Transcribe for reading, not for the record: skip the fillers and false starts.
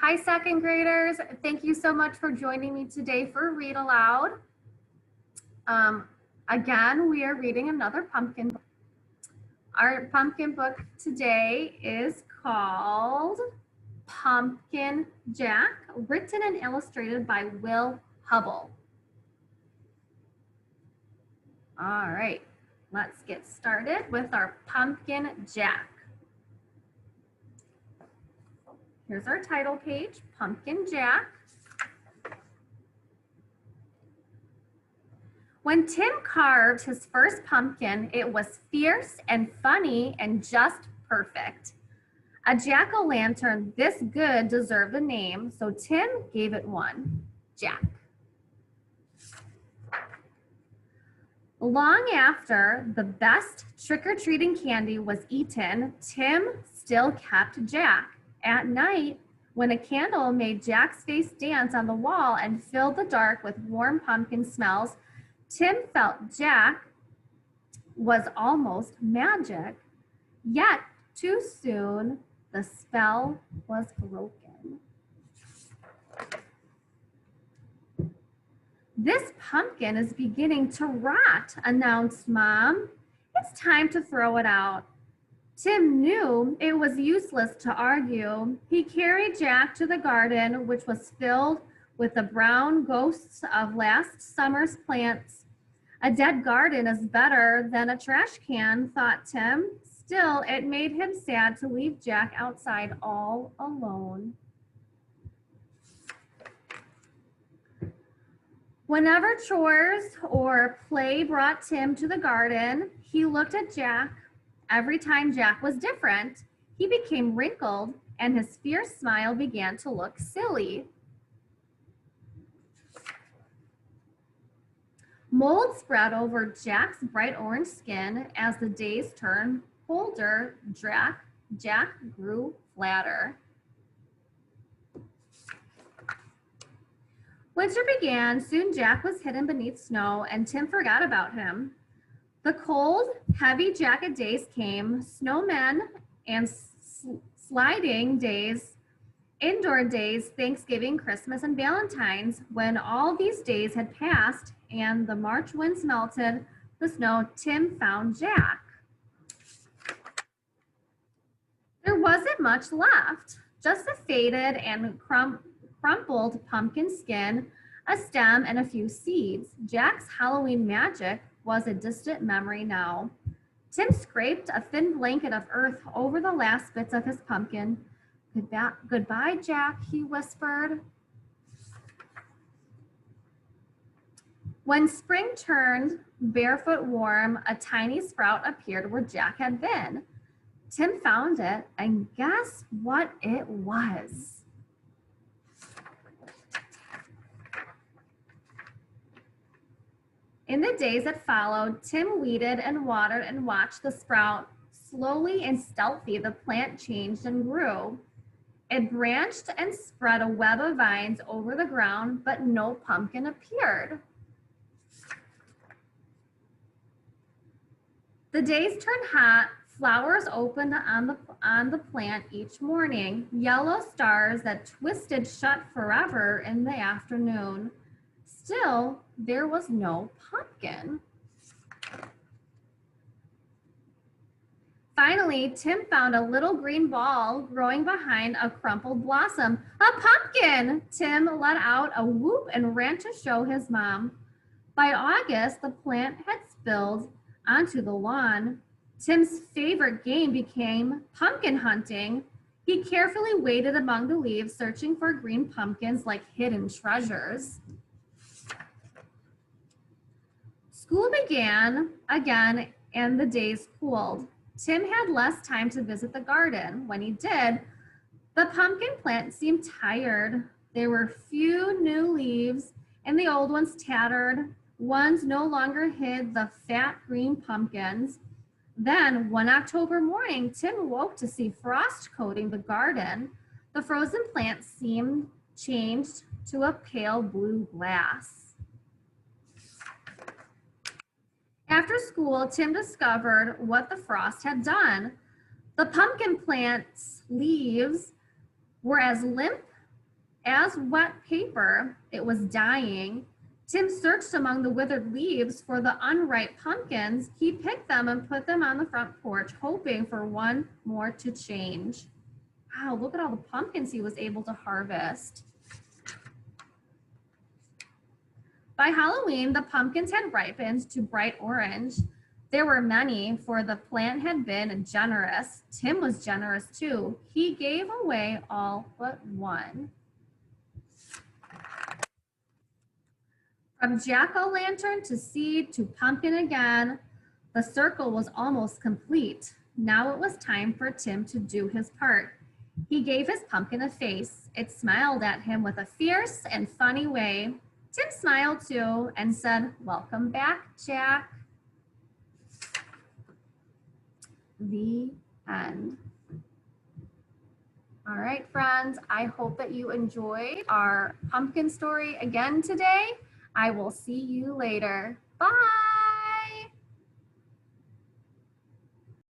Hi, second graders. Thank you so much for joining me today for Read Aloud. Again, we are reading another pumpkin book. Our pumpkin book today is called Pumpkin Jack, written and illustrated by Will Hubble. All right, let's get started with our Pumpkin Jack. Here's our title page, Pumpkin Jack. When Tim carved his first pumpkin, it was fierce and funny and just perfect. A jack-o'-lantern this good deserved a name, so Tim gave it one, Jack. Long after the best trick-or-treating candy was eaten, Tim still kept Jack. At night, when a candle made Jack's face dance on the wall and filled the dark with warm pumpkin smells, Tim felt Jack was almost magic, yet too soon the spell was broken. This pumpkin is beginning to rot, announced Mom. It's time to throw it out. Tim knew it was useless to argue. He carried Jack to the garden, which was filled with the brown ghosts of last summer's plants. A dead garden is better than a trash can, thought Tim. Still, it made him sad to leave Jack outside all alone. Whenever chores or play brought Tim to the garden, he looked at Jack. Every time Jack was different, he became wrinkled and his fierce smile began to look silly. Mold spread over Jack's bright orange skin. As the days turned colder, Jack grew flatter. Winter began. Soon Jack was hidden beneath snow and Tim forgot about him. The cold, heavy jacket days came, snowmen and sliding days, indoor days, Thanksgiving, Christmas, and Valentine's. When all these days had passed and the March winds melted the snow, Tim found Jack. There wasn't much left, just a faded and crumpled pumpkin skin, a stem, and a few seeds. Jack's Halloween magic was a distant memory now. Tim scraped a thin blanket of earth over the last bits of his pumpkin. Goodbye, Jack, he whispered. When spring turned barefoot warm, a tiny sprout appeared where Jack had been. Tim found it, and guess what it was? In the days that followed, Tim weeded and watered and watched the sprout. Slowly and stealthy, the plant changed and grew. It branched and spread a web of vines over the ground, but no pumpkin appeared. The days turned hot. Flowers opened on the plant each morning, yellow stars that twisted shut forever in the afternoon. Still, there was no pumpkin. Finally, Tim found a little green ball growing behind a crumpled blossom. A pumpkin! Tim let out a whoop and ran to show his mom. By August, the plant had spilled onto the lawn. Tim's favorite game became pumpkin hunting. He carefully waded among the leaves, searching for green pumpkins like hidden treasures. School began again and the days cooled. Tim had less time to visit the garden. When he did, the pumpkin plant seemed tired. There were few new leaves and the old ones tattered. Ones no longer hid the fat green pumpkins. Then one October morning, Tim woke to see frost coating the garden. The frozen plant seemed changed to a pale blue glass. After school, Tim discovered what the frost had done. The pumpkin plant's leaves were as limp As wet paper, it was dying. Tim searched among the withered leaves for the unripe pumpkins. He picked them and put them on the front porch, hoping for one more to change. Wow, look at all the pumpkins he was able to harvest. By Halloween, the pumpkins had ripened to bright orange. There were many, for the plant had been generous. Tim was generous too. He gave away all but one. From jack-o'-lantern to seed to pumpkin again, the circle was almost complete. Now it was time for Tim to do his part. He gave his pumpkin a face. It smiled at him with a fierce and funny way. Tim smiled too and said, "Welcome back, Jack." The end. All right, friends, I hope that you enjoyed our pumpkin story again today. I will see you later. Bye.